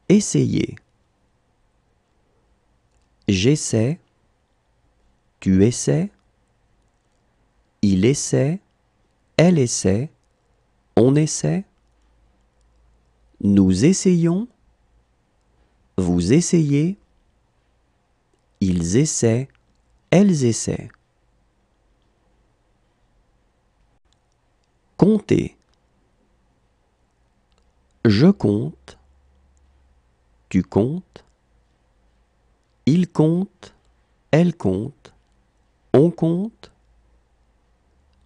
Essayer. J'essaie. Tu essaies. Il essaie. Elle essaie. On essaie. Nous essayons. Vous essayez. Ils essaient. Elles essaient. Compter. Je compte. Tu comptes. Il compte. Elle compte. On compte.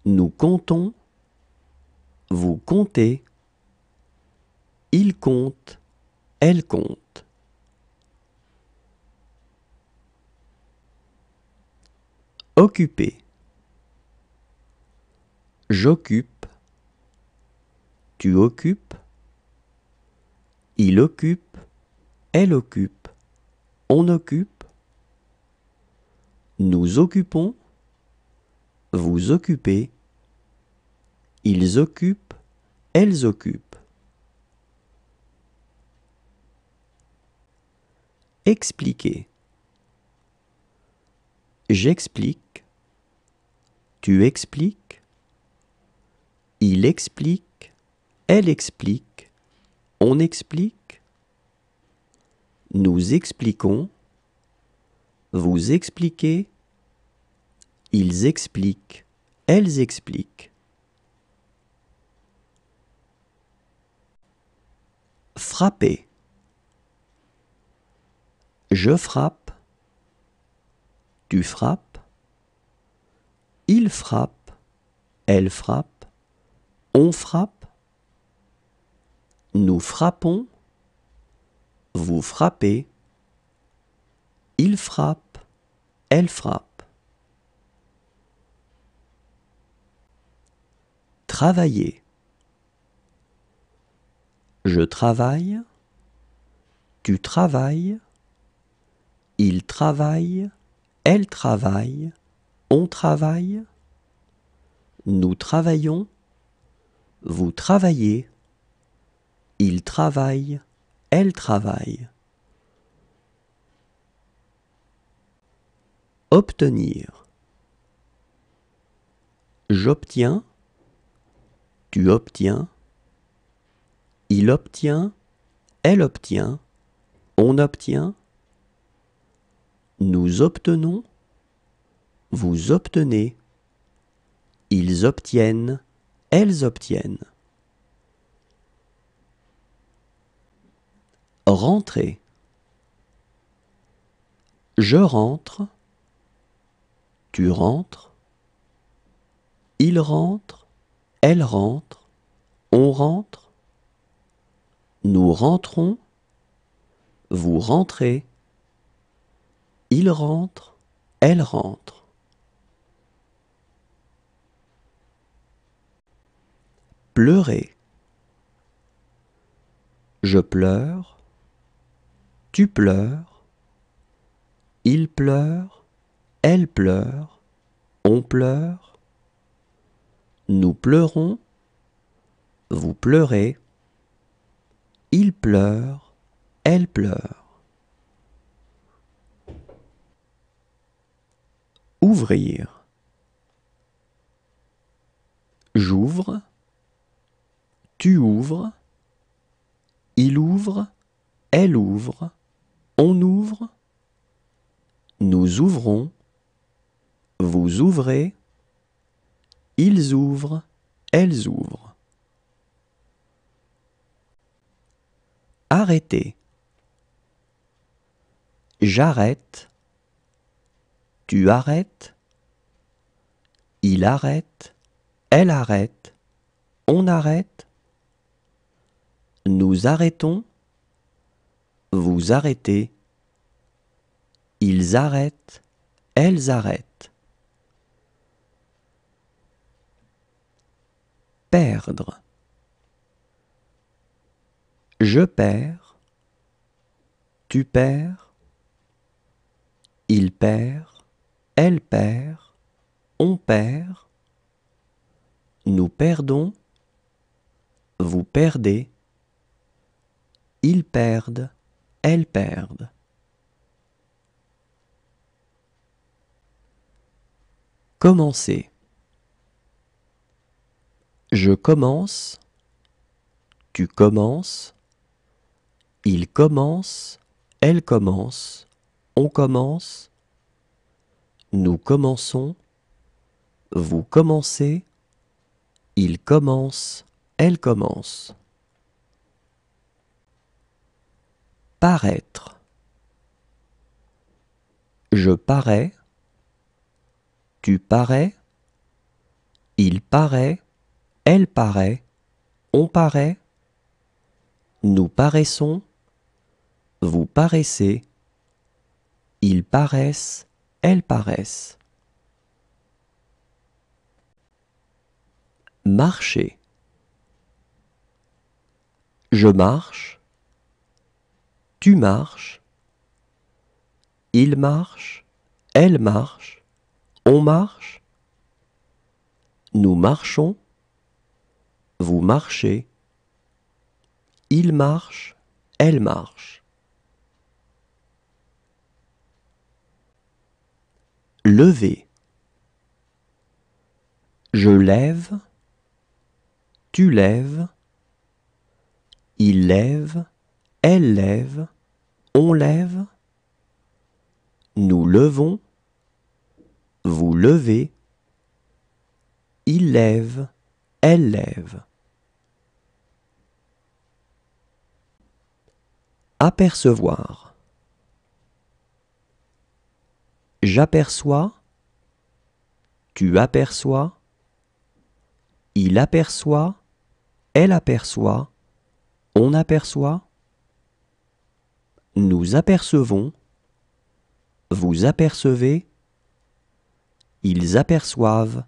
Nous comptons. Vous comptez. Il compte. Elle compte. Occuper. J'occupe. Tu occupes. Il occupe. Elle occupe. On occupe. Nous occupons. Vous occupez. Ils occupent. Elles occupent. Expliquer. J'explique. Tu expliques. Il explique. Elle explique. On explique. Nous expliquons. Vous expliquez. Ils expliquent. Elles expliquent. Frapper. Je frappe. Tu frappes. Il frappe. Elle frappe. On frappe. Nous frappons. Vous frappez. Il frappe. Elle frappe. Travailler. Je travaille. Tu travailles. Il travaille. Elle travaille. On travaille. Nous travaillons. Vous travaillez. Il travaille. Elle travaille. Obtenir. J'obtiens. Tu obtiens. Il obtient. Elle obtient. On obtient. Nous obtenons. Vous obtenez. Ils obtiennent. Elles obtiennent. Rentrer. Je rentre. Tu rentres. Il rentre. Elle rentre. On rentre. Nous rentrons. Vous rentrez. Il rentre. Elle rentre. Pleurer. Je pleure. Tu pleures. Il pleure. Elle pleure. On pleure. Nous pleurons. Vous pleurez. Il pleure. Elle pleure. Ouvrir. J'ouvre. Tu ouvres. Il ouvre. Elle ouvre. On ouvre. Nous ouvrons. Vous ouvrez. Ils ouvrent. Elles ouvrent. Arrêter. J'arrête. Tu arrêtes. Il arrête. Elle arrête. On arrête. Nous arrêtons. Vous arrêtez. Ils arrêtent. Elles arrêtent. perdre. Je perds, tu perds, il perd, elle perd, on perd, nous perdons, vous perdez, ils perdent, elles perdent. Commencer. Je commence, tu commences, il commence, elle commence, on commence, nous commençons, vous commencez, il commence, elle commence. Paraître. Je parais, tu parais, il paraît, elle paraît, on paraît, nous paraissons, vous paraissez, ils paraissent, elles paraissent. Marcher. Je marche, tu marches, il marche, elle marche, on marche, nous marchons, vous marchez, il marche, elle marche. Lever. Je lève, tu lèves, il lève, elle lève, on lève, nous levons, vous levez, il lève, elle lève. Apercevoir. J'aperçois, tu aperçois, il aperçoit, elle aperçoit, on aperçoit, nous apercevons, vous apercevez, ils aperçoivent,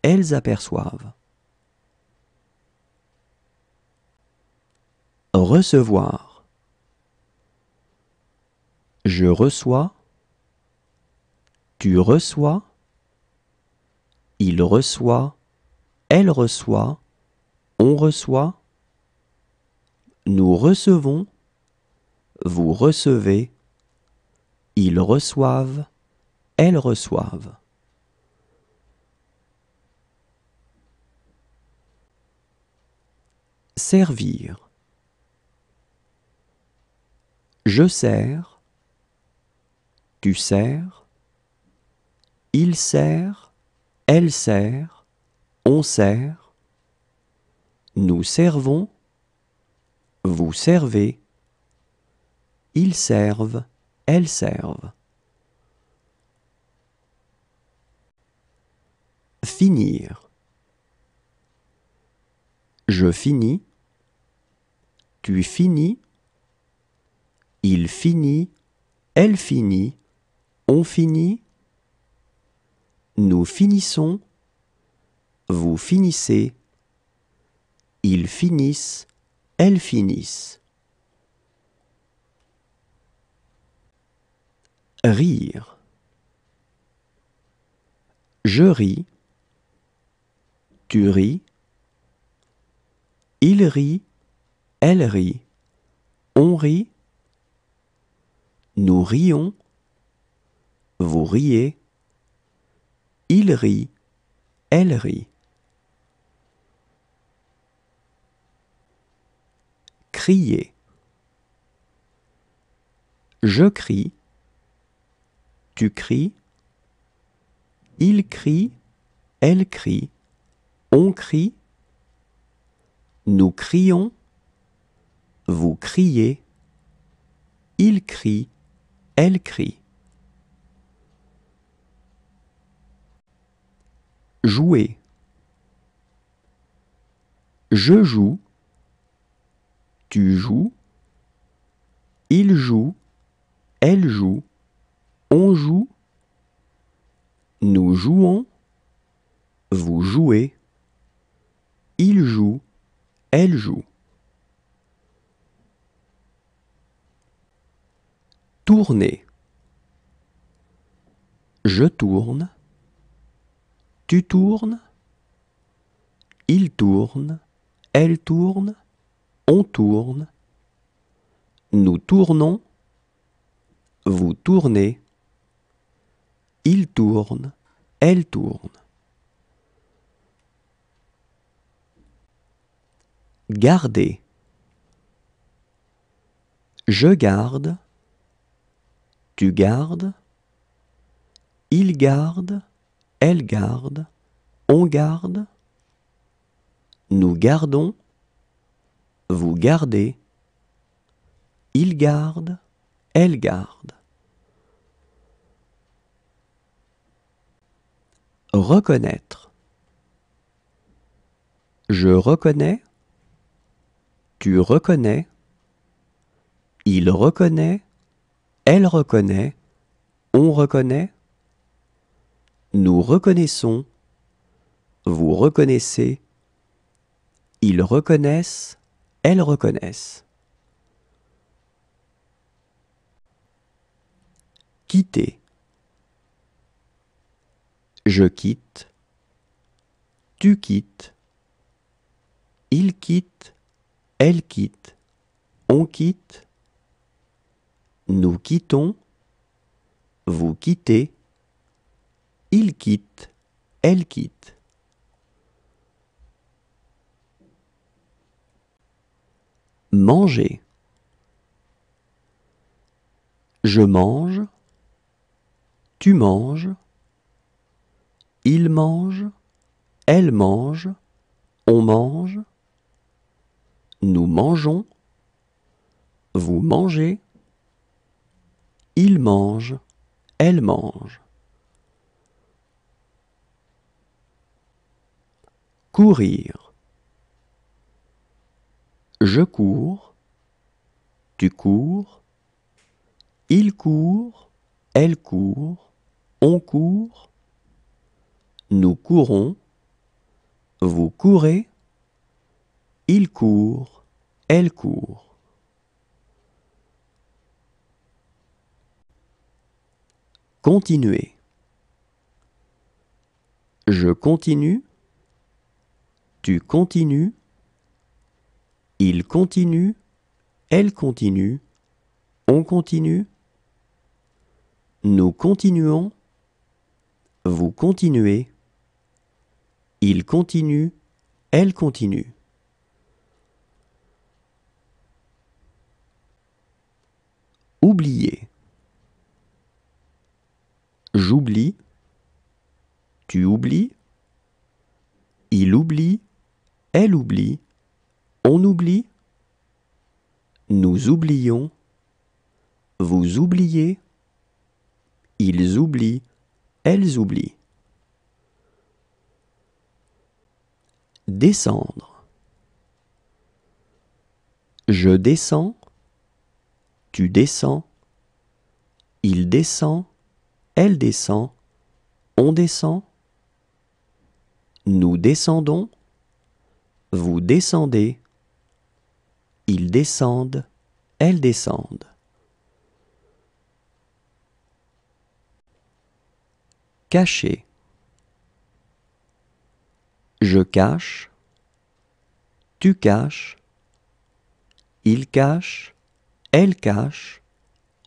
elles aperçoivent. Recevoir. Je reçois, tu reçois, il reçoit, elle reçoit, on reçoit, nous recevons, vous recevez, ils reçoivent, elles reçoivent. Servir. Je sers, tu sers, il sert, elle sert, on sert, nous servons, vous servez, ils servent, elles servent. Finir. Je finis, tu finis, il finit, elle finit, on finit, nous finissons, vous finissez, ils finissent, elles finissent. Rire. Je ris, tu ris, il rit, elle rit, on rit, nous rions, vous riez, il rit, elle rit. Crier. Je crie, tu cries, il crie, elle crie, on crie, nous crions, vous criez, il crie, elle crie. Jouer. Je joue, tu joues, il joue, elle joue, on joue, nous jouons, vous jouez, Il joue, elle joue. Tourner. Je tourne. Tu tournes. Il tourne. Elle tourne. On tourne. Nous tournons. Vous tournez. Il tourne. Elle tourne. Garder. Je garde. Tu gardes. Il garde. Elle garde. On garde. Nous gardons. Vous gardez. Il garde. Elle garde. Reconnaître. Je reconnais. Tu reconnais. Il reconnaît. Elle reconnaît. On reconnaît. Nous reconnaissons. Vous reconnaissez. Ils reconnaissent. Elles reconnaissent. Quitter. Je quitte. Tu quittes. Il quitte. Elle quitte. On quitte. Nous quittons. Vous quittez. Il quitte. Elle quitte. Manger. Je mange. Tu manges. Il mange. Elle mange. On mange. Nous mangeons. Vous mangez. Il mange. Elle mange. Courir. Je cours. Tu cours. Il court. Elle court. On court. Nous courons. Vous courez. Il court. Elle court. Continuer. Je continue. Tu continues. Il continue. Elle continue. On continue. Nous continuons. Vous continuez. Il continue. Elle continue. Oublier. J'oublie. Tu oublies. Il oublie. Elle oublie. On oublie. Nous oublions. Vous oubliez. Ils oublient. Elles oublient. Descendre. Je descends. Tu descends. Il descend. Elle descend. On descend. Nous descendons. Vous descendez. Ils descendent. Elles descendent. Cacher. Je cache. Tu caches. Il cache. Elle cache.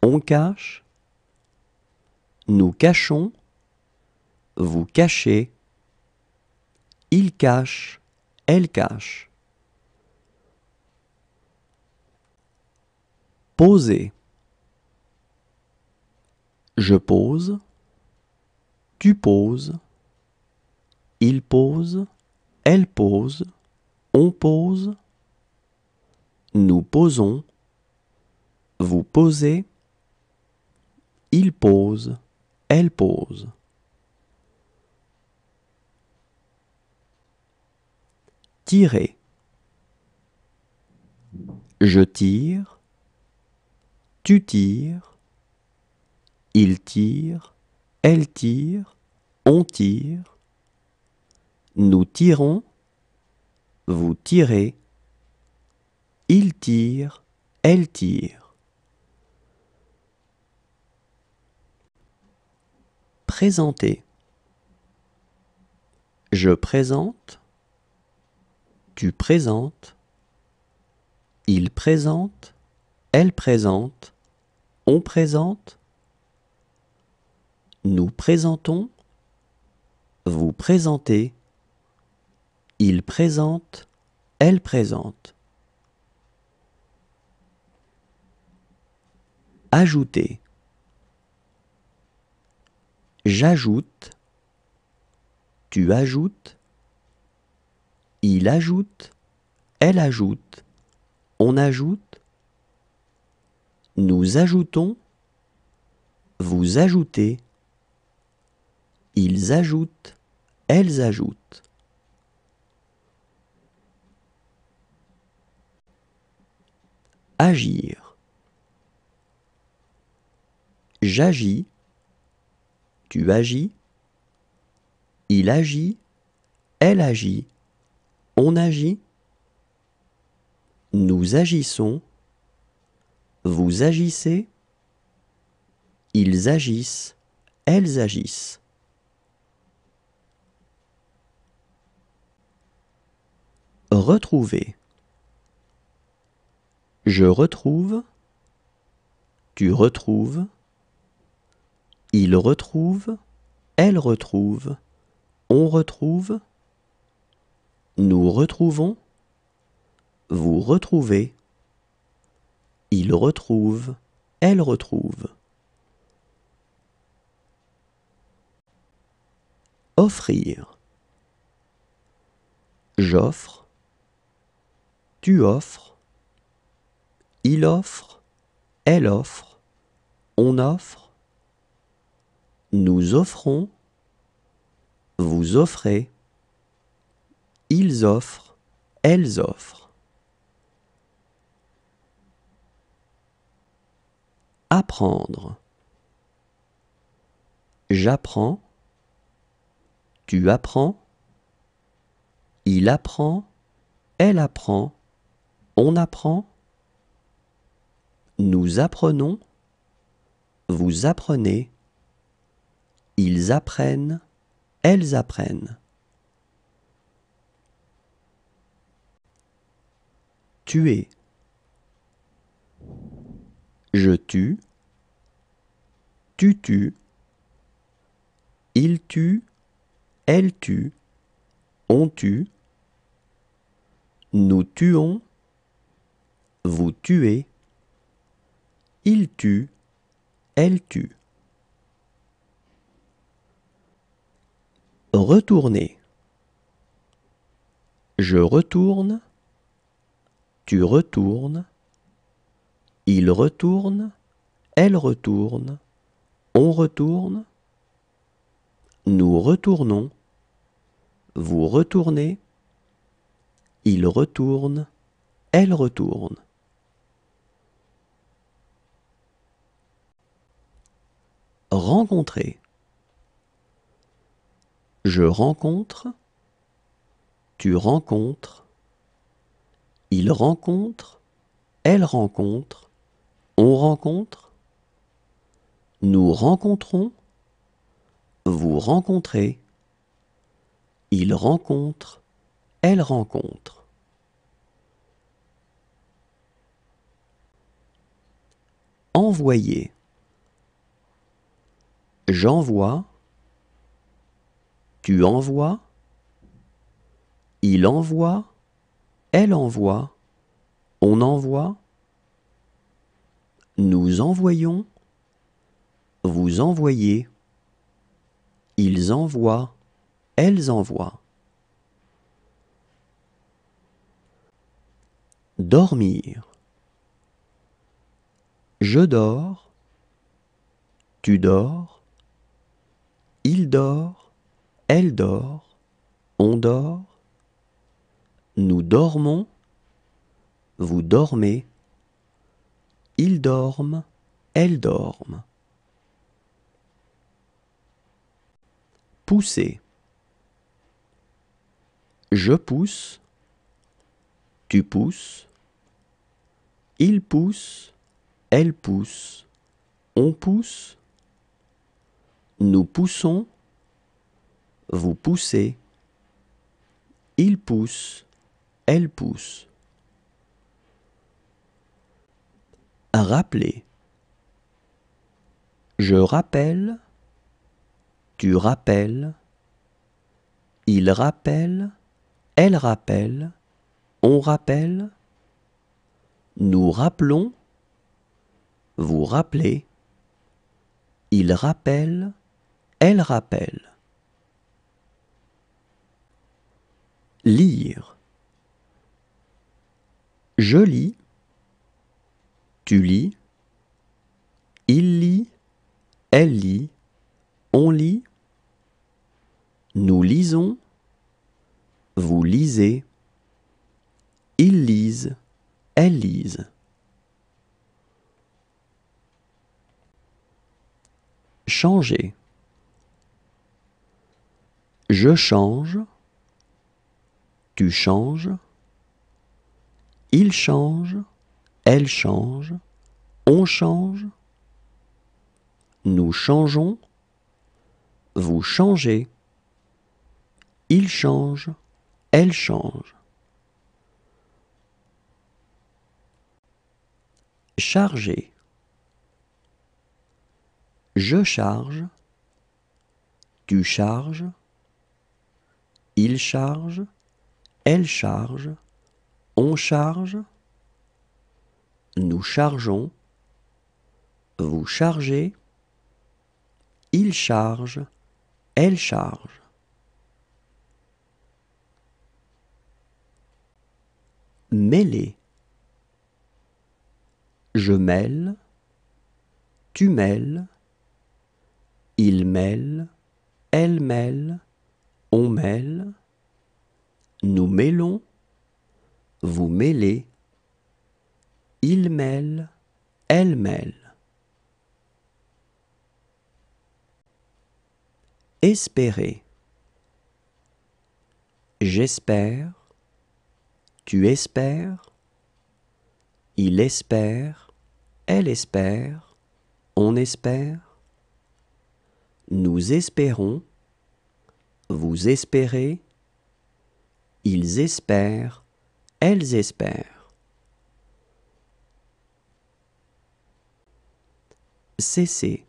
On cache. Nous cachons. Vous cachez. Il cache. Elle cache. Poser. Je pose. Tu poses. Il pose. Elle pose. On pose. Nous posons. Vous posez. Il pose. Elle pose. Tirer. Je tire. Tu tires. Il tire. Elle tire. On tire. Nous tirons. Vous tirez. Il tire. Elle tire. Présenter. Je présente. Tu présentes. Il présente. Elle présente. On présente. Nous présentons. Vous présentez. Il présente. Elle présente. Ajouter. J'ajoute. Tu ajoutes. Il ajoute. Elle ajoute. On ajoute. Nous ajoutons. Vous ajoutez. Ils ajoutent. Elles ajoutent. Agir. J'agis. Tu agis. Il agit. Elle agit. On agit. Nous agissons. Vous agissez. Ils agissent. Elles agissent. Retrouver. Je retrouve. Tu retrouves. Il retrouve. Elle retrouve. On retrouve. Nous retrouvons. Vous retrouvez. Il retrouve. Elle retrouve. Offrir. J'offre. Tu offres. Il offre. Elle offre. On offre. Nous offrons. Vous offrez. Ils offrent. Elles offrent. Apprendre. J'apprends. Tu apprends. Il apprend. Elle apprend. On apprend. Nous apprenons. Vous apprenez. Ils apprennent. Elles apprennent. Tuer. Je tue. Tu tues. Il tue. Elle tue. On tue. Nous tuons. Vous tuez. Il tue. Elle tue. Retourner. Je retourne. Tu retournes. Il retourne. Elle retourne. On retourne. Nous retournons. Vous retournez. Il retourne. Elle retourne. Rencontrer. Je rencontre. Tu rencontres. Il rencontre. Elle rencontre. On rencontre. Nous rencontrons. Vous rencontrez. Il rencontre. Elle rencontre. Envoyer. J'envoie. Tu envoies. Il envoie. Elle envoie. On envoie. Nous envoyons. Vous envoyez. Ils envoient. Elles envoient. Dormir. Je dors. Tu dors. Il dort. Elle dort. On dort. Nous dormons. Vous dormez. Ils dorment. Elles dorment. Pousser. Je pousse. Tu pousses. Il pousse. Elle pousse. On pousse. Nous poussons. Vous poussez. Il pousse. Elle pousse. Rappeler. Je rappelle. Tu rappelles. Il rappelle. Elle rappelle. On rappelle. Nous rappelons. Vous rappelez. Il rappelle. Elle rappelle. Lire. Je lis. Tu lis. Il lit. Elle lit. On lit. Nous lisons. Vous lisez. Ils lisent. Elles lisent. Changer. Je change. Tu changes. Il change. Elle change. On change. Nous changeons. Vous changez. Il change. Elle change. Charger. Je charge. Tu charges. Il charge. Elle charge. On charge. Nous chargeons. Vous chargez. Il charge. Elle charge. Mêler. Je mêle. Tu mêles. Il mêle. Elle mêle. On mêle. Nous mêlons. Vous mêlez. Il mêle. Elle mêle. Espérer. J'espère. Tu espères. Il espère. Elle espère. On espère. Nous espérons. Vous espérez. Ils espèrent. Elles espèrent. Cesser.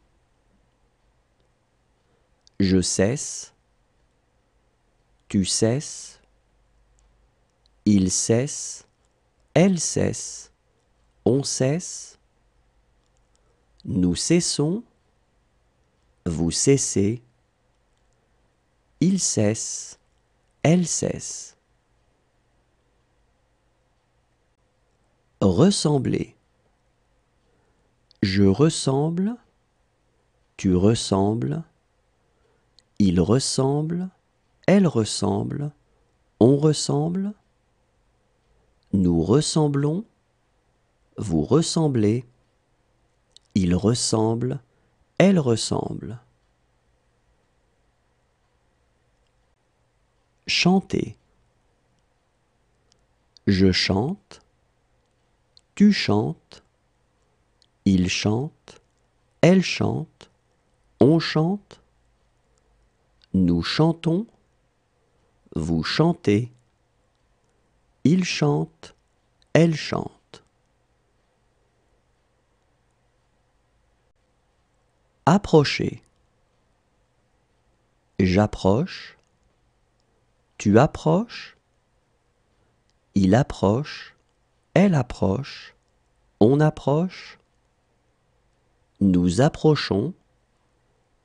Je cesse. Tu cesses. Il cesse. Elle cesse. On cesse. Nous cessons. Vous cessez. Il cesse. Elle cesse. Ressembler. Je ressemble. Tu ressembles. Il ressemble. Elle ressemble. On ressemble. Nous ressemblons. Vous ressemblez. Il ressemble. Elle ressemble. Chanter. Je chante. Tu chantes. Il chante. Elle chante. On chante. Nous chantons. Vous chantez. Il chante. Elle chante. Approcher. J'approche. Tu approches. Il approche. Elle approche. On approche. Nous approchons.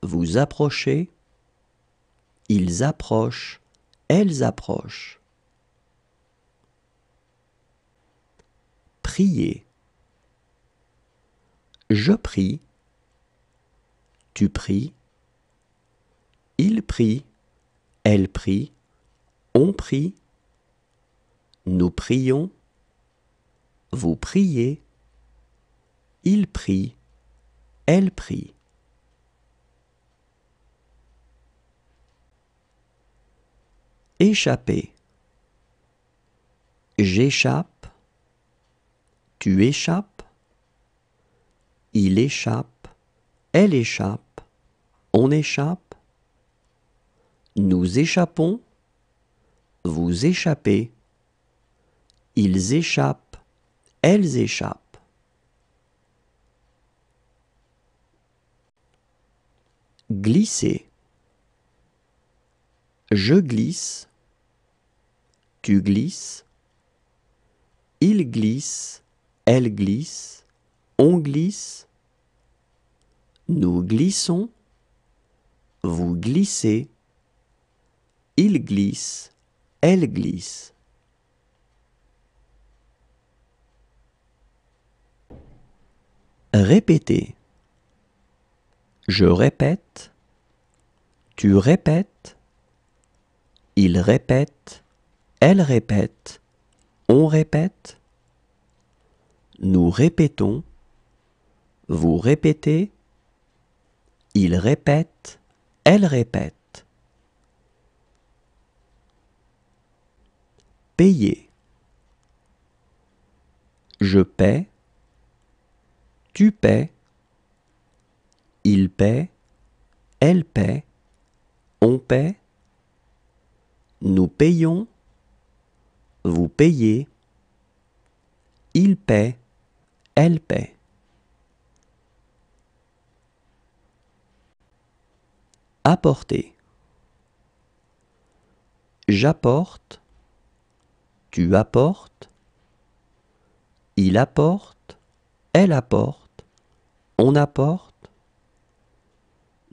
Vous approchez. Ils approchent. Elles approchent. Prier. Je prie. Tu pries. Il prie. Elle prie. On prie. Nous prions. Vous priez. Il prie. Elle prie. Échapper. J'échappe, tu échappes, il échappe, elle échappe, on échappe, nous échappons, vous échappez, ils échappent, elles échappent. Glisser. Je glisse, tu glisses, il glisse, elle glisse, on glisse, nous glissons, vous glissez, il glisse, elle glisse. Répéter. Je répète, tu répètes, il répète, elle répète, on répète, nous répétons, vous répétez, il répète, elle répète. Payer. Je paie, tu paies, il paie, elle paie, on paie, nous payons, vous payez, il paie, elle paie. Apporter. J'apporte, tu apportes, il apporte, elle apporte, on apporte,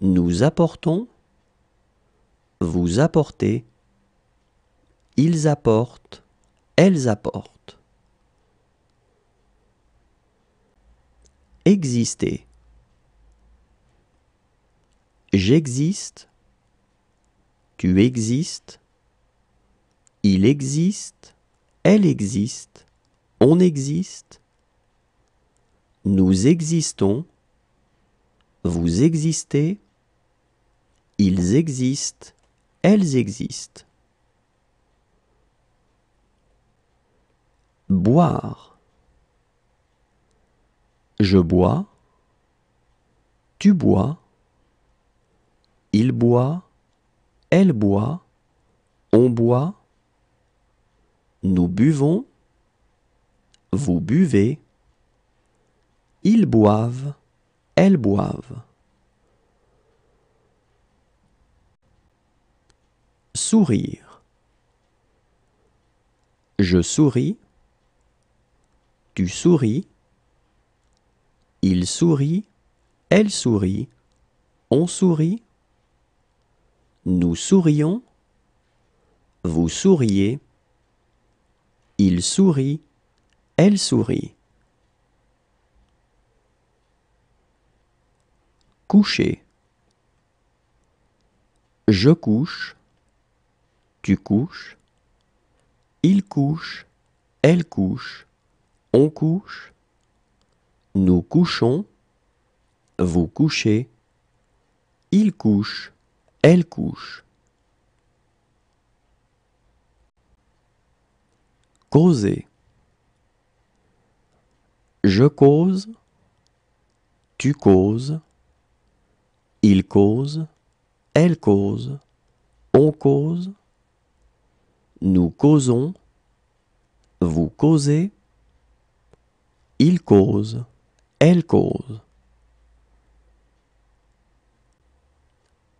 nous apportons, vous apportez, ils apportent, elles apportent. Exister. J'existe, tu existes, il existe, elle existe, on existe, nous existons, vous existez, ils existent, elles existent. Boire. Je bois, tu bois, il boit, elle boit, on boit, nous buvons, vous buvez, ils boivent, elles boivent. Sourire. Je souris, tu souris, il sourit, elle sourit, on sourit, nous sourions, vous souriez, il sourit, elle sourit. Coucher. Je couche, tu couches, il couche, elle couche, on couche, nous couchons, vous couchez, il couche, elle couche. Causer. Je cause, tu causes, il cause, elle cause, on cause, nous causons, vous causez, il cause, elle cause.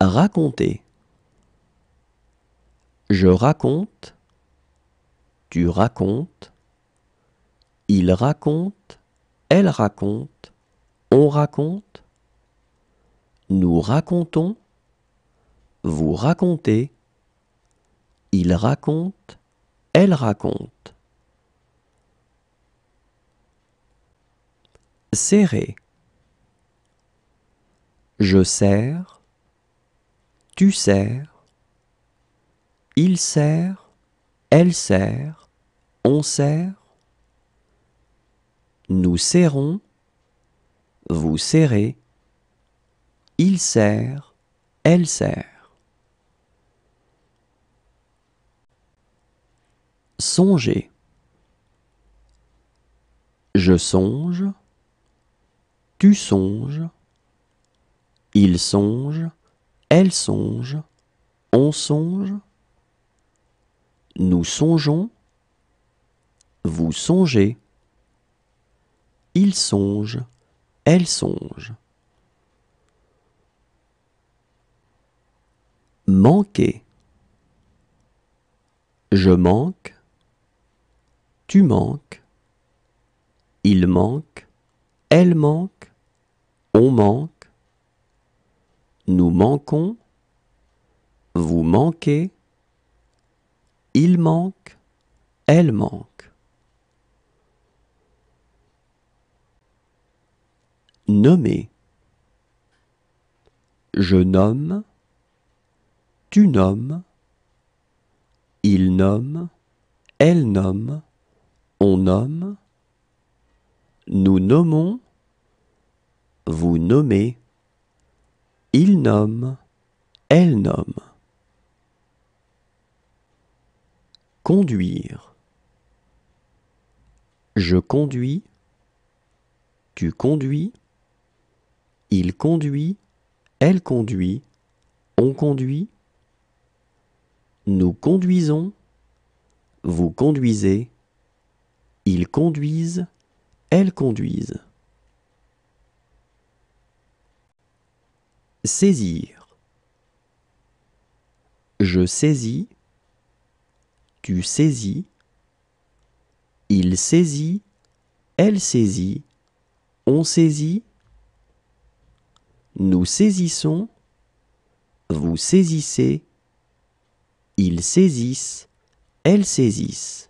Raconter. Je raconte, tu racontes, il raconte, elle raconte, on raconte, nous racontons, vous racontez, il raconte, elle raconte. Serrer. Je serre, tu serres, il serre, elle serre, on serre, nous serrons, vous serrez, il serre, elle serre. Songer. Je songe, tu songes, il songe, elle songe, on songe, nous songeons, vous songez, il songe, elle songe. Manquer. Je manque, tu manques, il manque, elle manque, on manque, nous manquons, vous manquez, il manque, elle manque. Nommer. Je nomme, tu nommes, il nomme, elle nomme, on nomme, nous nommons, vous nommez, il nomme, elle nomme. Conduire. Je conduis, tu conduis, il conduit, elle conduit, on conduit, nous conduisons, vous conduisez, ils conduisent, elles conduisent. Saisir. Je saisis, tu saisis, il saisit, elle saisit, on saisit, nous saisissons, vous saisissez, ils saisissent, elles saisissent.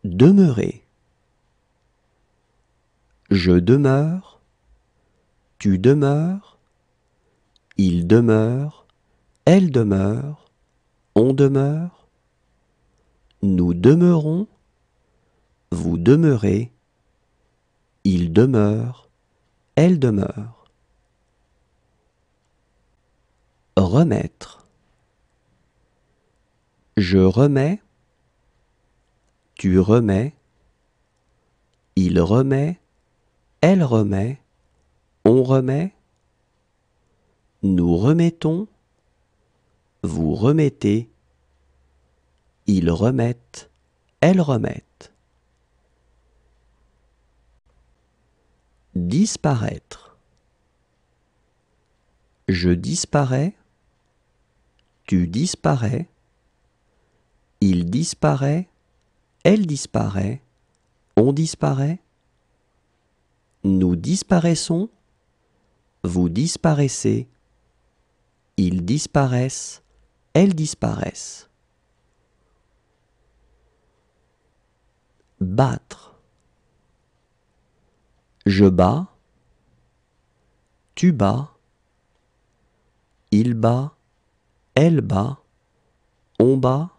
Demeurer. Je demeure, tu demeures, il demeure, elle demeure, on demeure, nous demeurons, vous demeurez, il demeure, elle demeure. Remettre. Je remets, tu remets, il remet, elle remet, on remet, nous remettons, vous remettez, ils remettent, elles remettent. Disparaître. Je disparais, tu disparais, il disparaît, elle disparaît, on disparaît, nous disparaissons, vous disparaissez, ils disparaissent, elles disparaissent. Battre. Je bats, tu bats, il bat, elle bat, on bat,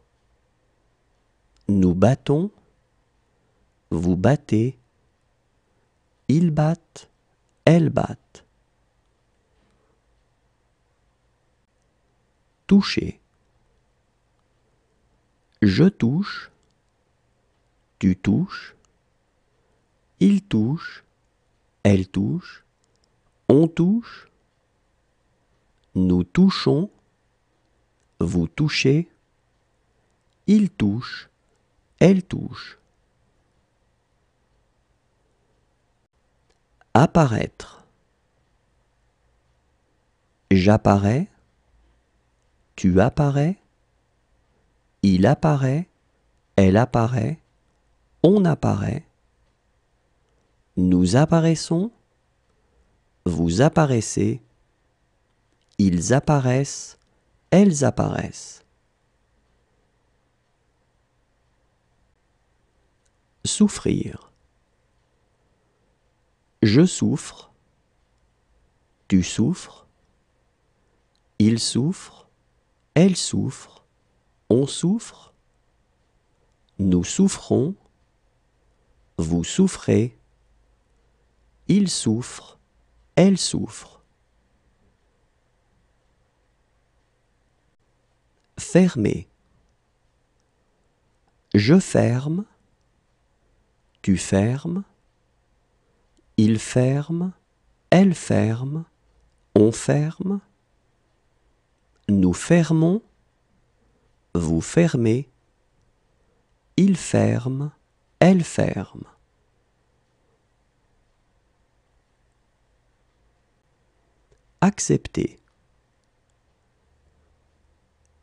nous battons, vous battez, ils battent, elles battent. Toucher. Je touche, tu touches, il touche, elle touche, on touche, nous touchons, vous touchez, il touche, elle touche. Apparaître. J'apparais, tu apparais, il apparaît, elle apparaît, on apparaît, nous apparaissons, vous apparaissez, ils apparaissent, elles apparaissent. Souffrir. Je souffre, tu souffres, il souffre, elle souffre, on souffre, nous souffrons, vous souffrez, il souffre, elle souffre. Fermer. Je ferme, Tu fermes. Il ferme. Elle ferme. On ferme. Nous fermons. Vous fermez. Il ferme. Elle ferme. Accepter.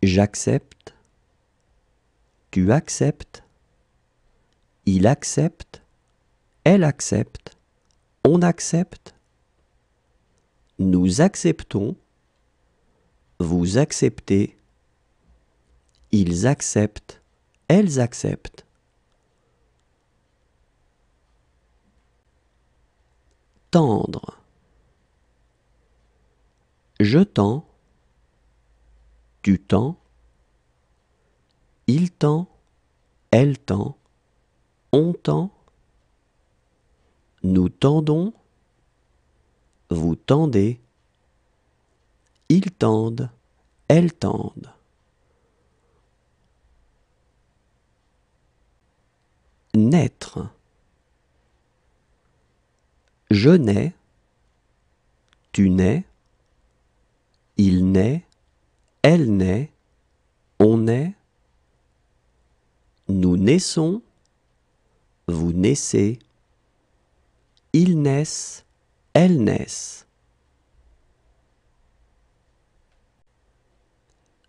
J'accepte. Tu acceptes. Il accepte. Elle accepte. On accepte. Nous acceptons. Vous acceptez. Ils acceptent. Elles acceptent. Tendre. Je tends. Tu tends. Il tend. Elle tend. On tend. Nous tendons. Vous tendez. Ils tendent. Elles tendent. Naître. Je nais. Tu nais. Il naît. Elle naît. On naît. Nous naissons. Vous naissez. Ils naissent. Elles naissent.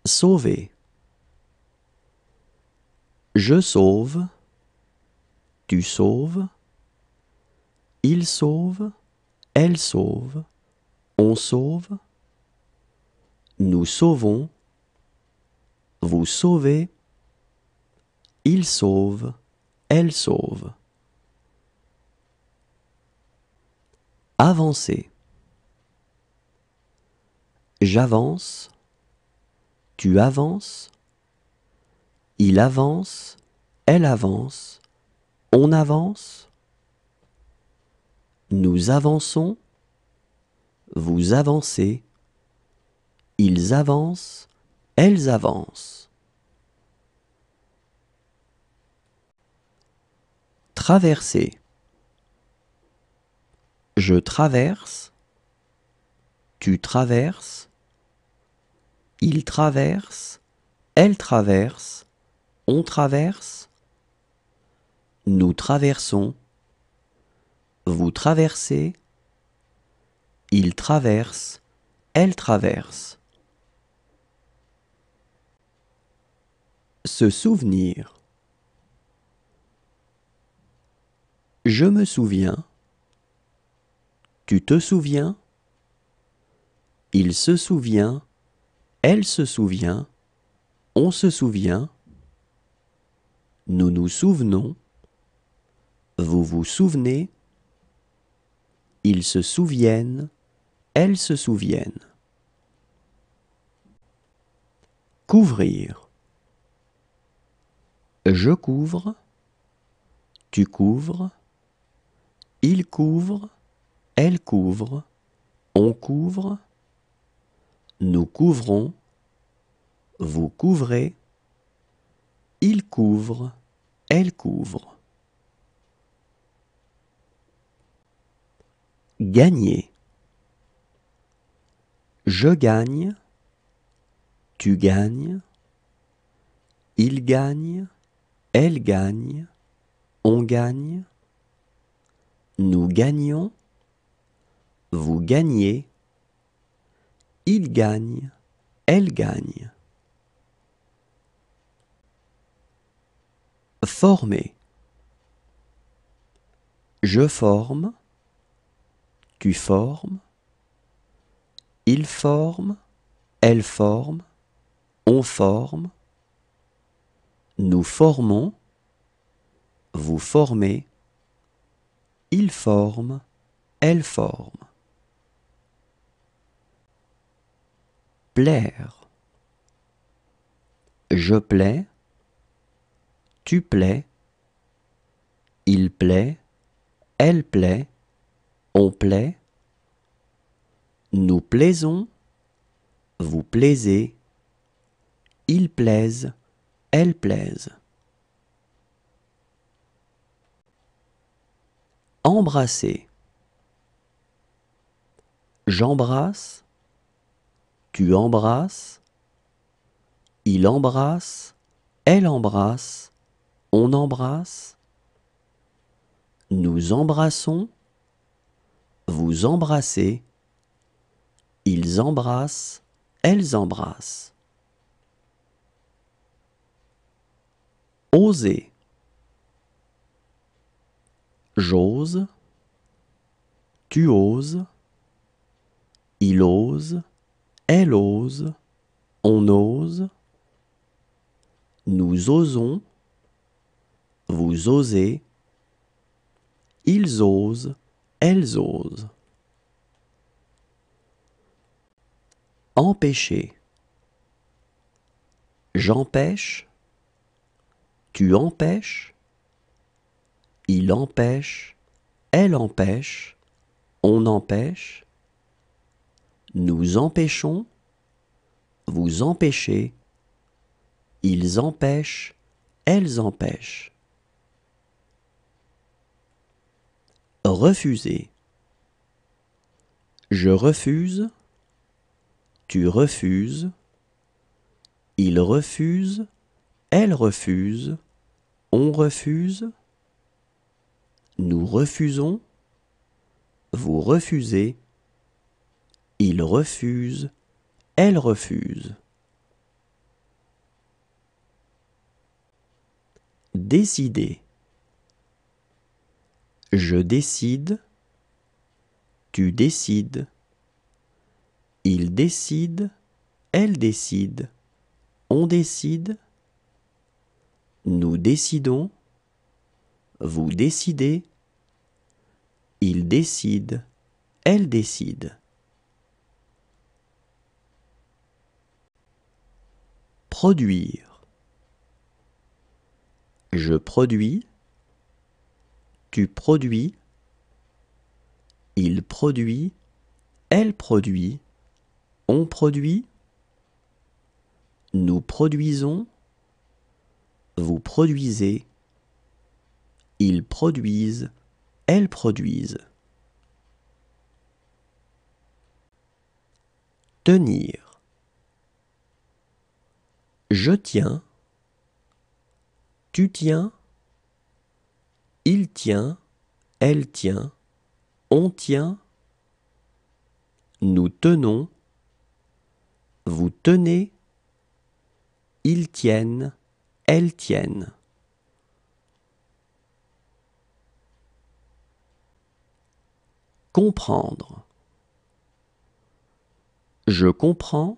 Sauver. Je sauve. Tu sauves. Il sauve. Elle sauve. On sauve. Nous sauvons. Vous sauvez. Il sauve. Elle sauve. Avancer. J'avance. Tu avances. Il avance. Elle avance. On avance. Nous avançons. Vous avancez. Ils avancent. Elles avancent. Traverser. Je traverse. Tu traverses. Il traverse. Elle traverse. On traverse. Nous traversons. Vous traversez. Il traverse. Elle traverse. Se souvenir. Je me souviens. Tu te souviens. Il se souvient. Elle se souvient. On se souvient. Nous nous souvenons. Vous vous souvenez. Ils se souviennent. Elles se souviennent. Couvrir. Je couvre. Tu couvres. Il couvre. Elle couvre. On couvre. Nous couvrons. Vous couvrez. Il couvre. Elle couvre. Gagner. Je gagne. Tu gagnes. Il gagne. Elle gagne. On gagne. Nous gagnons. Vous gagnez. Il gagne. Elle gagne. Former. Je forme. Tu formes. Il forme. Elle forme. On forme. Nous formons. Vous formez. Il forme. Elle forme. Plaire. Je plais. Tu plais. Il plaît. Elle plaît. On plaît. Nous plaisons. Vous plaisez. Ils plaisent. Elles plaisent. Embrasser. J'embrasse, tu embrasses, il embrasse, elle embrasse, on embrasse. Nous embrassons, vous embrassez, ils embrassent, elles embrassent. Oser. J'ose, tu oses, il ose, elle ose, on ose. Nous osons, vous osez, ils osent, elles osent. Empêcher. J'empêche, tu empêches, il empêche, elle empêche, on empêche. Nous empêchons, vous empêchez, ils empêchent, elles empêchent. Refuser. Je refuse, tu refuses, il refuse, elle refuse, on refuse. Nous refusons, vous refusez, il refuse, elle refuse. Décider. Je décide, tu décides, il décide, elle décide, on décide. Nous décidons, vous décidez, il décide, elle décide. Produire. Je produis, tu produis, il produit, elle produit, on produit. Nous produisons, vous produisez, ils produisent, elles produisent. Tenir. Je tiens, tu tiens, il tient, elle tient, on tient. Nous tenons, vous tenez, ils tiennent, elles tiennent. Comprendre. Je comprends,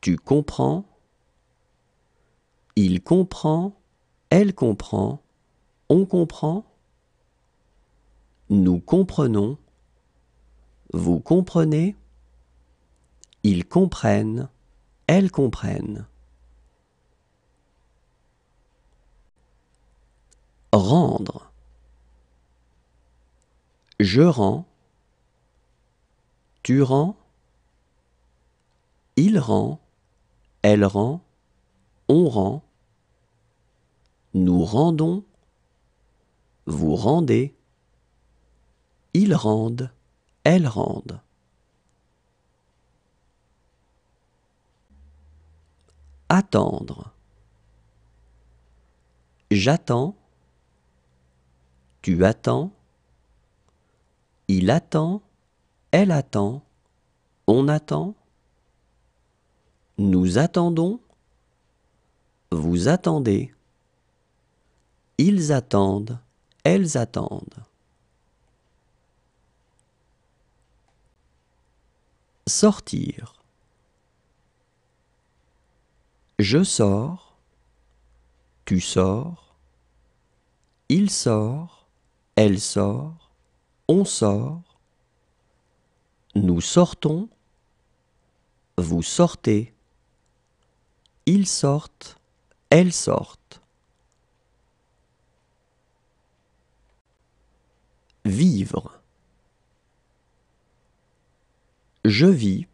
tu comprends, il comprend, elle comprend, on comprend. Nous comprenons, vous comprenez, ils comprennent, elles comprennent. Rendre. Je rends, tu rends, il rend, elle rend, on rend. Nous rendons, vous rendez, ils rendent, elles rendent. Attendre. J'attends, tu attends, il attend, elle attend, on attend. Nous attendons, vous attendez, ils attendent, elles attendent. Sortir. Je sors, tu sors, il sort, elle sort, on sort. Nous sortons, vous sortez, ils sortent, elles sortent. Vivre. Je vis,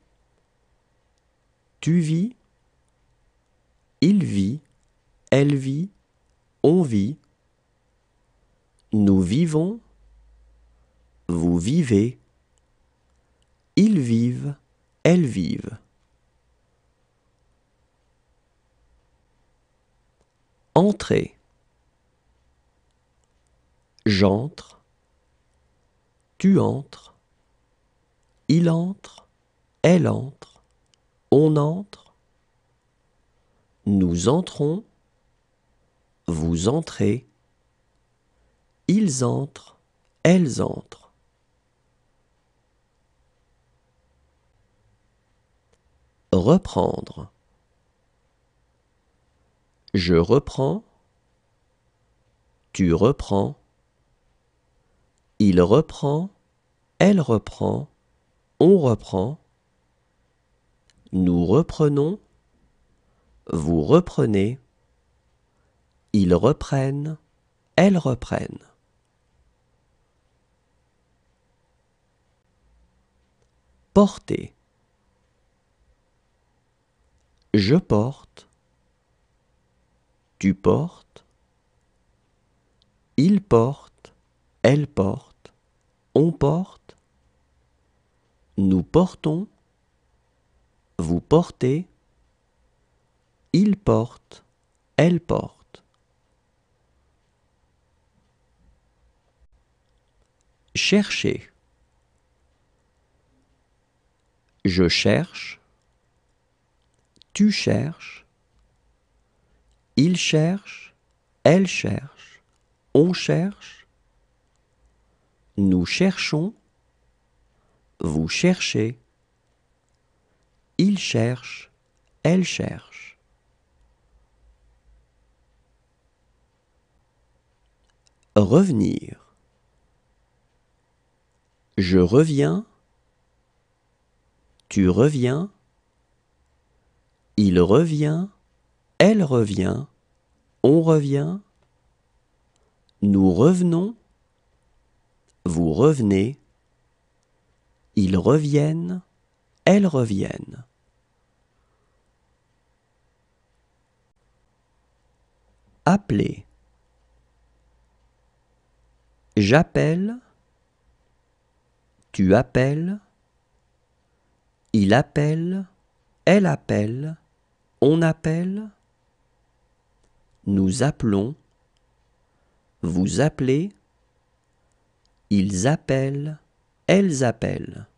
tu vis, il vit, elle vit, on vit. Nous vivons, vous vivez, ils vivent, elles vivent. Entrer. J'entre, tu entres, il entre, elle entre, on entre, nous entrons, vous entrez, ils entrent, elles entrent. Reprendre. Je reprends, tu reprends, il reprend, elle reprend, on reprend, nous reprenons, vous reprenez, ils reprennent, elles reprennent. Porter. Je porte, tu portes, il porte, elle porte, on porte, nous portons, vous portez, il porte, elle porte. Chercher. Je cherche, tu cherches, il cherche, elle cherche, on cherche, nous cherchons, vous cherchez, il cherche, elle cherche. Revenir. Je reviens, tu reviens, il revient, elle revient, on revient, nous revenons, vous revenez, ils reviennent, elles reviennent. Appeler. J'appelle, tu appelles, il appelle, elle appelle, on appelle, nous appelons, vous appelez, ils appellent, elles appellent.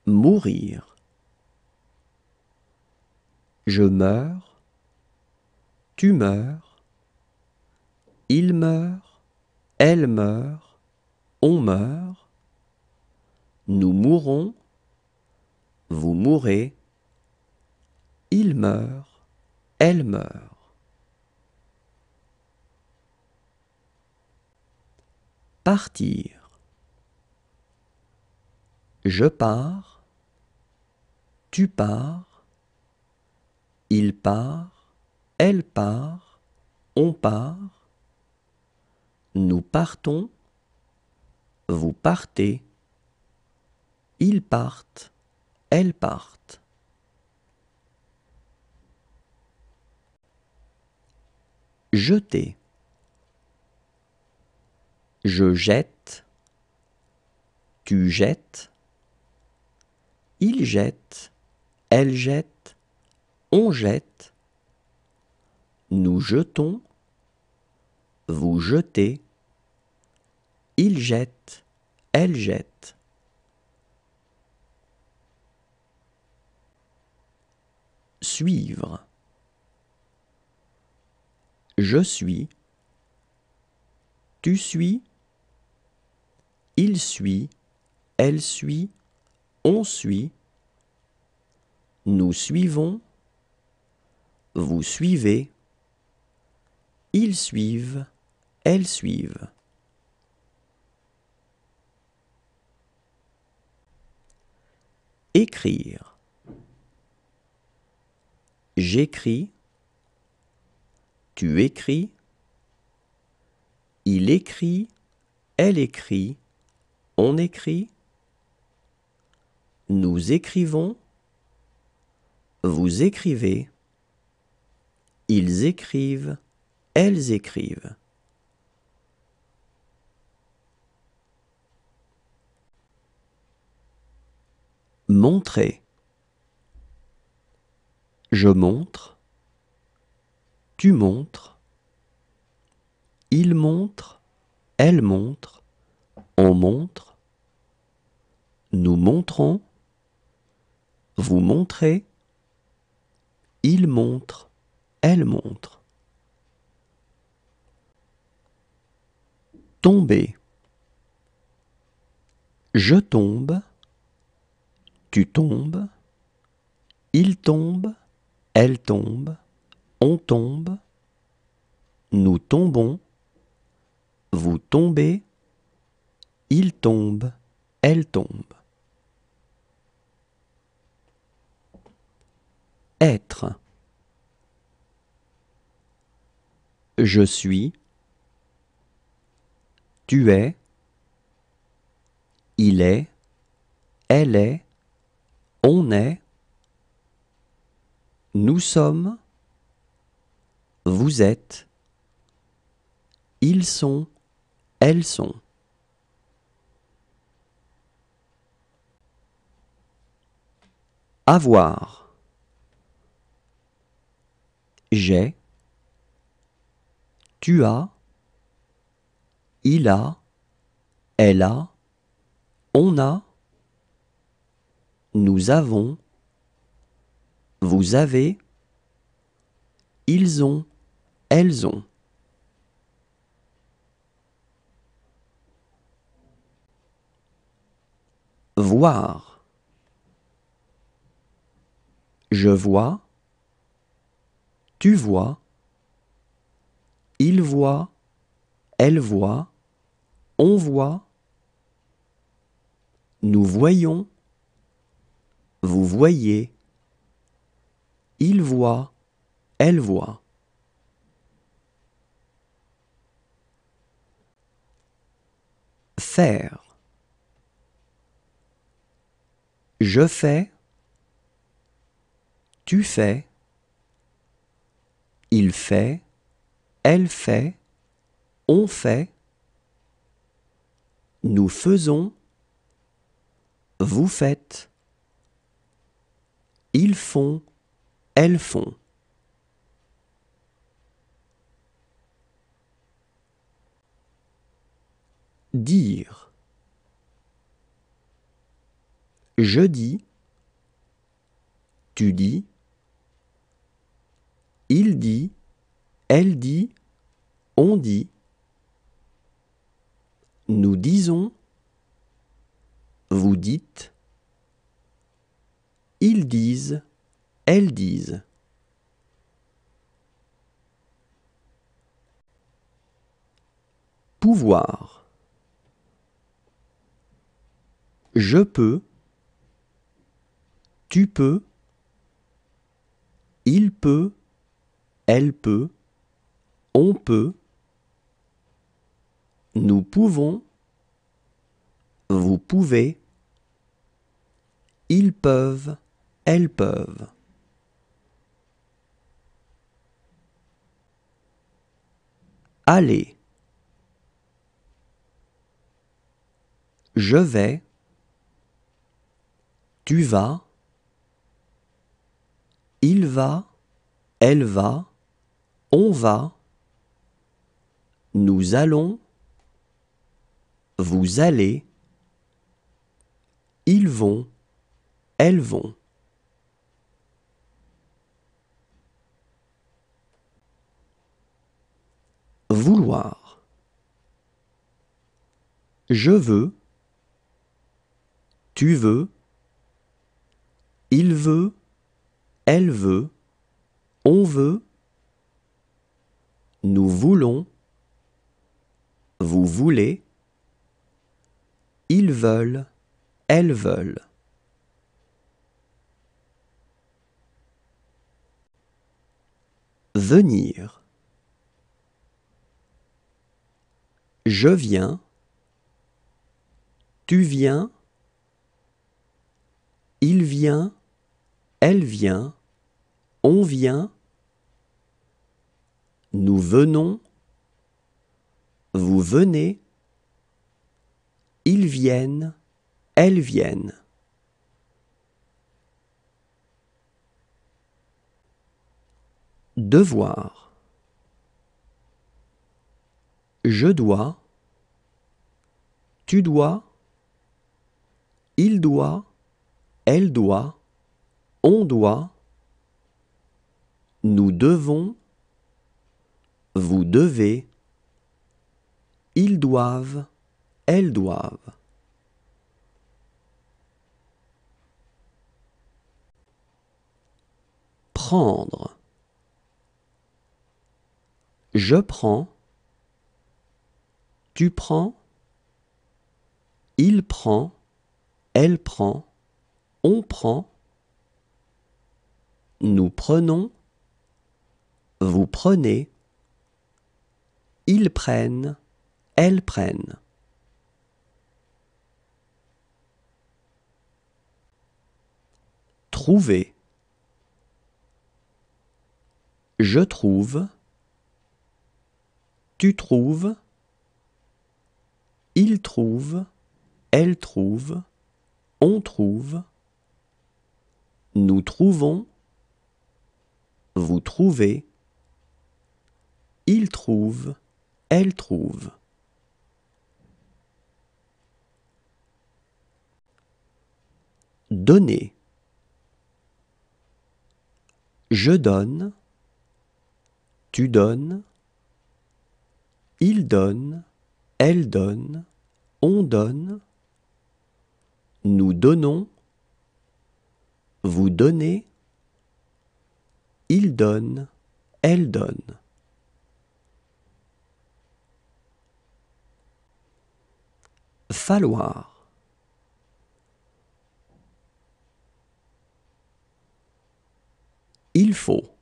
Mourir. Je meurs, tu meurs, il meurt, elle meurt, on meurt, nous mourons, vous mourrez, il meurt, elle meurt. Partir. Je pars, tu pars, il part, elle part, on part, nous partons, vous partez, ils partent, elles partent. Jeter. Je jette, tu jettes, il jette, elle jette, on jette, nous jetons, vous jetez, il jette, elle jette. Suivre. Je suis, tu suis, il suit, elle suit, on suit, nous suivons, vous suivez, ils suivent, elles suivent. Écrire. J'écris, tu écris, il écrit, elle écrit, on écrit, nous écrivons, vous écrivez, Ils écrivent, elles écrivent. Montrer. Je montre. Tu montres. Il montre. Elle montre. On montre. Nous montrons. Vous montrez. Il montre. Elle montre. Tomber. Je tombe. Tu tombes. Il tombe. Elle tombe. On tombe. Nous tombons. Vous tombez. Il tombe. Elle tombe. Être. Je suis. Tu es. Il est. Elle est. On est. Nous sommes. Vous êtes. Ils sont. Elles sont. Avoir. J'ai. Tu as. Il a. Elle a. On a. Nous avons. Vous avez. Ils ont. Elles ont. Voir. Je vois. Tu vois. Il voit. Elle voit. On voit. Nous voyons. Vous voyez. Il voit. Elle voit. Faire. Je fais. Tu fais. Il fait. Elle fait. On fait. Nous faisons. Vous faites. Ils font. Elles font. Dire. Je dis. Tu dis. Il dit. Elle dit. On dit. Nous disons. Vous dites. Ils disent. Elles disent. Pouvoir. Je peux. Tu peux. Il peut. Elle peut. On peut. Nous pouvons. Vous pouvez. Ils peuvent. Elles peuvent. Aller. Je vais. Tu vas. Il va. Elle va. On va. Nous allons. Vous allez. Ils vont. Elles vont. Vouloir. Je veux. Tu veux. Il veut. Elle veut. On veut. Nous voulons. Vous voulez. Ils veulent. Elles veulent. Venir. Je viens. Tu viens. Il vient. Elle vient. On vient. Nous venons, vous venez, ils viennent, elles viennent. Devoir. Je dois, tu dois, il doit, elle doit, on doit, nous devons, vous devez, ils doivent, elles doivent. Prendre. Je prends, tu prends, il prend, elle prend, on prend, nous prenons, vous prenez, ils prennent, elles prennent. Trouver. Je trouve, tu trouves, il trouve, elle trouve, on trouve, nous trouvons, vous trouvez, il trouve, elle trouve. Donner. Je donne, tu donnes, il donne, elle donne, on donne, nous donnons, vous donnez, il donne, elle donne. Falloir. Il faut.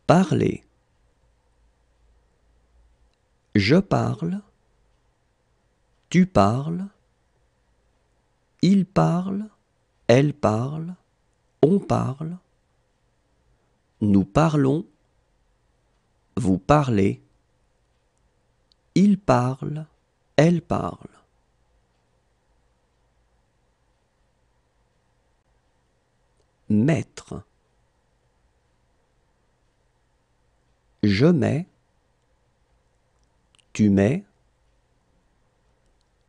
Parler. Je parle, tu parles, il parle, elle parle, on parle, nous parlons, vous parlez, il parle, elle parle. Mettre. Je mets, tu mets,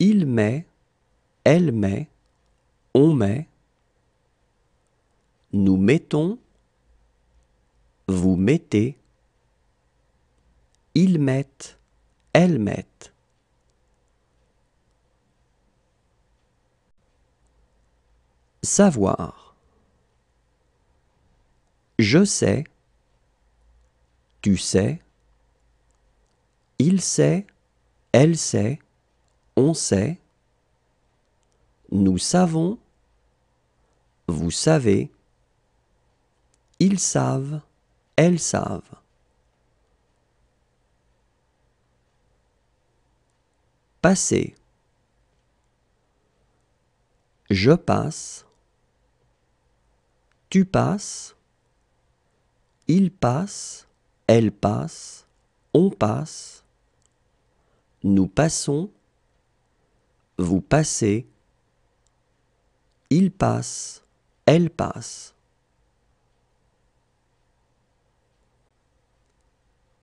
il met, elle met, on met, nous mettons, vous mettez, ils mettent, elles mettent. Savoir. Je sais, tu sais, il sait, elle sait, on sait, nous savons, vous savez, ils savent, elles savent. Passer. Je passe, tu passes, il passe, elle passe, on passe, nous passons, vous passez, il passe, elle passe.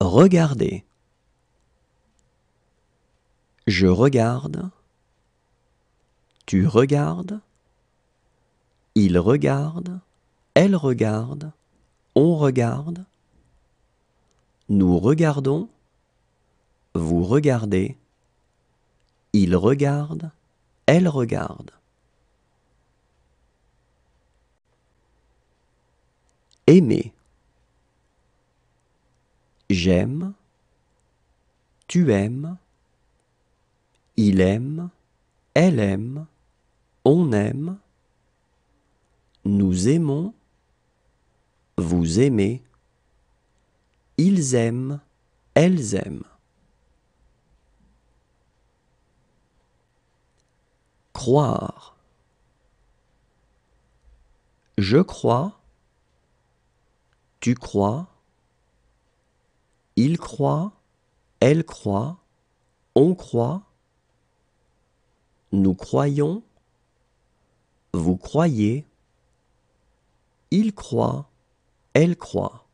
Regarder. Je regarde, tu regardes, il regarde, elle regarde, on regarde, nous regardons, vous regardez, il regarde, elle regarde. Aimer. J'aime, tu aimes, il aime, elle aime, on aime, nous aimons, vous aimez, ils aiment, elles aiment. Croire. Je crois, tu crois, il croit, elle croit, on croit, nous croyons, vous croyez, il croit, elle croit.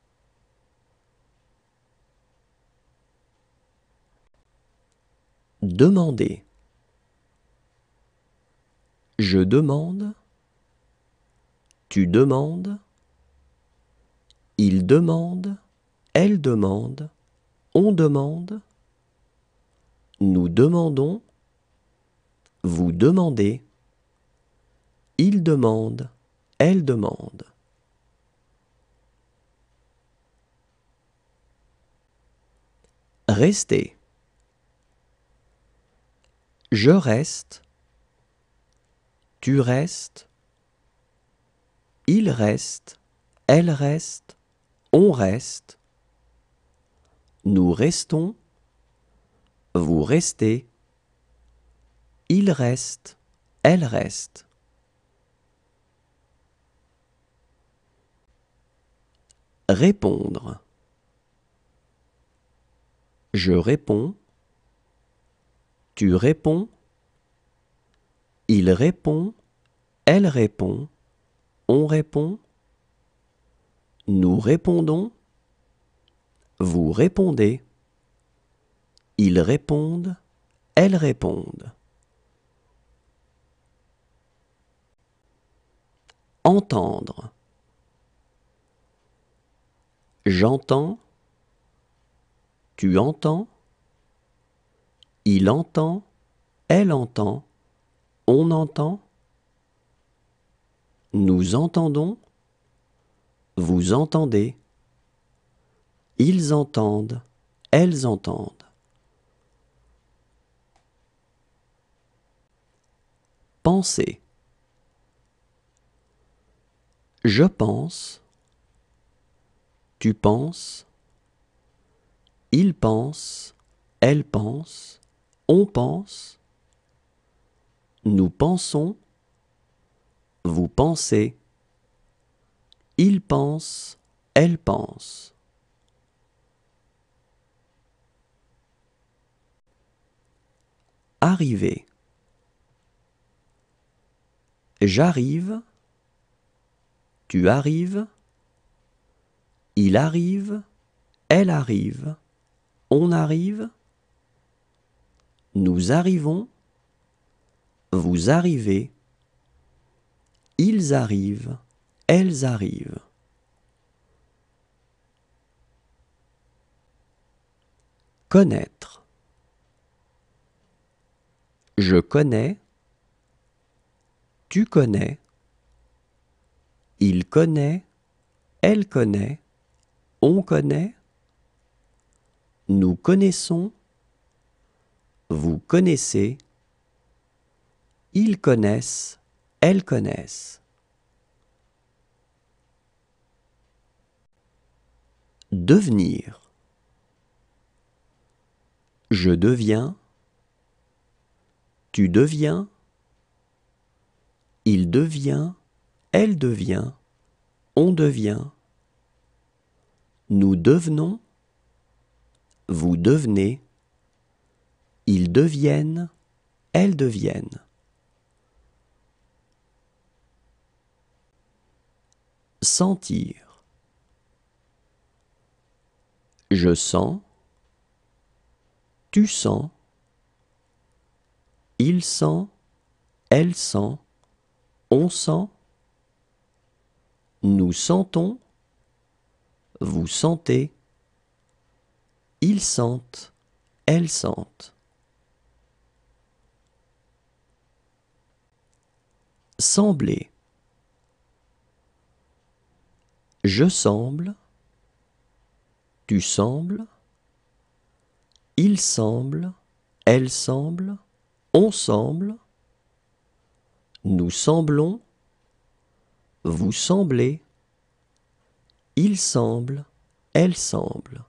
Demander. Je demande, tu demandes, il demande, elle demande, on demande, nous demandons, vous demandez, il demande, elle demande. Rester. Je reste, tu restes, il reste, elle reste, on reste, nous restons, vous restez, il reste, elle reste. Répondre. Je réponds, tu réponds, il répond, elle répond, on répond, nous répondons, vous répondez, ils répondent, elles répondent. Entendre. J'entends, tu entends, il entend, elle entend, on entend, nous entendons, vous entendez, ils entendent, elles entendent. Penser. Je pense, tu penses, il pense, elle pense, on pense, nous pensons, vous pensez, il pense, elle pense. Arriver. J'arrive, tu arrives, il arrive, elle arrive, on arrive, nous arrivons, vous arrivez, ils arrivent, elles arrivent. Connaître. Je connais, tu connais, il connaît, elle connaît, on connaît, nous connaissons, vous connaissez, ils connaissent, elles connaissent. Devenir. Je deviens, tu deviens, il devient, elle devient, on devient, nous devenons, vous devenez, ils deviennent, elles deviennent. Sentir. Je sens, tu sens, il sent, elle sent, on sent, nous sentons, vous sentez, ils sentent, elles sentent. Sembler. Je semble, tu sembles, il semble, elle semble, on semble, nous semblons, vous semblez, il semble, elle semble.